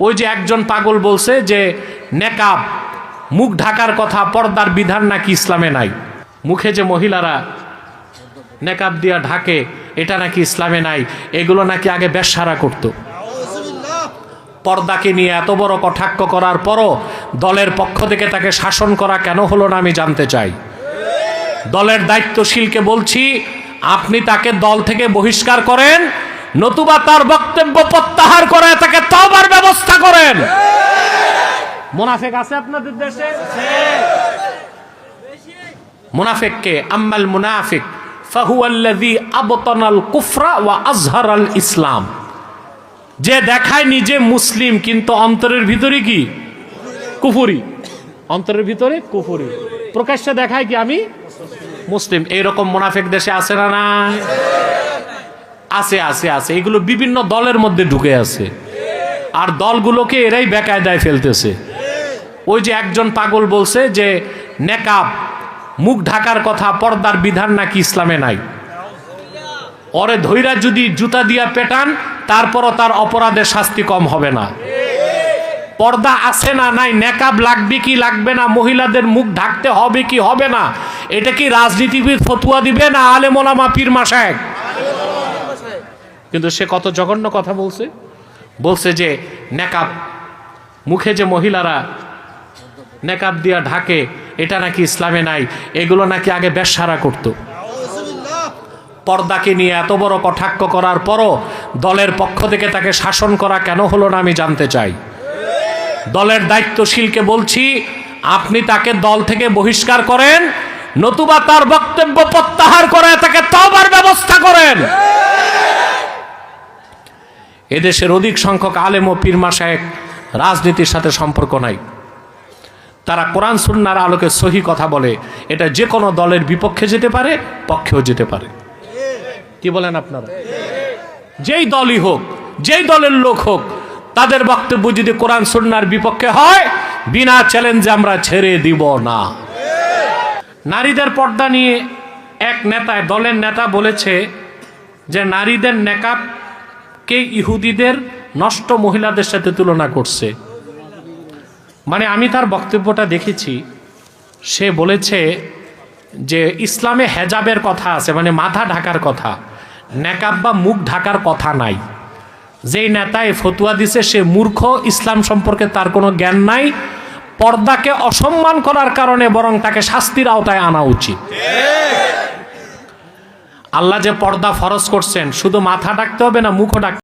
ওই যে একজন পাগল বলছে যে নেকাব মুখ ঢাকার কথা, পর্দার বিধান নাকি ইসলামে নাই। মুখে যে মহিলারা নেকাব দিয়া ঢাকে এটা নাকি ইসলামে নাই, এগুলো নাকি আগে বেশ্যারা করত। পর্দাকে নিয়ে এত বড় কটাক্ষ করার পরও দলের পক্ষ থেকে তাকে শাসন করা কেন হলো না আমি জানতে চাই। দলের দায়িত্বশীলকে বলছি, আপনি তাকে দল থেকে বহিষ্কার করেন, নতুবা তার বক্তব্য প্রত্যাহার করে তাকে তওবার ব্যবস্থা করেন। মুনাফিক আছে আপনাদের দেশে? মুনাফিককে আম্মাল মুনাফিক ফাহুয়াল্লাযী আবতানাল কুফরা ওয়া আযহারাল ইসলাম, যে দেখায় নিজে মুসলিম কিন্তু অন্তরের ভিতরে কি কুফরি, অন্তরের ভিতরে কুফরি, প্রকাশ্যে দেখায় কি আমি মুসলিম। এইরকম মুনাফিক দেশে আছে না? না আছে, আছে, আছে। এগুলো বিভিন্ন দলের মধ্যে ঢুকে আছে, আর দলগুলোকে এরাই বেকায়দায় ফেলতেছে। ওই যে একজন পাগল বলছে যে নেকাব মুখ ঢাকার কথা, পর্দার বিধান নাকি ইসলামে নাই। ওরে ধৈরা যদি জুতা দিয়া পেটান তারপরও তার অপরাধের শাস্তি কম হবে না। পর্দা আছে না নাই, নেকাব লাগবে কি লাগবে না, মহিলাদের মুখ ঢাকতে হবে কি হবে না, এটা কি রাজনীতিবিদ ফতুয়া দিবে না আলেম ওলামা পীর মাশায়েখ? কিন্তু সে কত জঘন্য কথা বলছে। বলছে যে নেকাব, মুখে যে মহিলারা নেকাব দিয়া ঢাকে এটা নাকি ইসলামে নাই, এগুলো নাকি আগে বেশ্যারা করত। পর্দাকে নিয়ে এত বড় কটাক্ষ করার পরও দলের পক্ষ থেকে তাকে শাসন করা কেন হলো না আমি জানতে চাই। দলের দায়িত্বশীলকে বলছি, আপনি তাকে দল থেকে বহিষ্কার করেন, নতুবা তার বক্তব্য প্রত্যাহার করে তাকে তওবার ব্যবস্থা করেন। এদেশের অধিক সংখ্যক আলেম ও পীর মাশায়েখ রাজনীতির সাথে সম্পর্ক নাই, তারা কোরআন সুন্নাহর আলোকে সহি কথা বলে। এটা যে কোনো দলের বিপক্ষে যেতে পারে, পক্ষেও যেতে পারে। কি বলেন আপনারা? যেই দলই হোক, যেই দলের লোক হোক, তাদের বক্তব্য যদি কোরআন সুন্নাহর বিপক্ষে হয়, বিনা চ্যালেঞ্জে আমরা ছেড়ে দিব না। নারীদের পর্দা নিয়ে এক নেতা, দলের নেতা বলেছে যে নারীদের নেকাবকে ইহুদিদের নষ্ট মহিলাদের সাথে তুলনা করছে। মানে আমি তার বক্তব্যটা দেখেছি, সে বলেছে যে ইসলামে হেজাবের কথা আছে, মানে মাথা ঢাকার কথা, নেকাব বা মুখ ঢাকার কথা নাই। যেই নেতায় ফতুয়া দিছে সে মূর্খ, ইসলাম সম্পর্কে তার কোনো জ্ঞান নাই, পর্দাকে অসম্মান করার কারণে বরং তাকে শাস্তির আওতায় আনা উচিত। আল্লাহ যে পর্দা ফরজ করছেন, শুধু মাথা ঢাকতে হবে না, মুখও ঢাকতে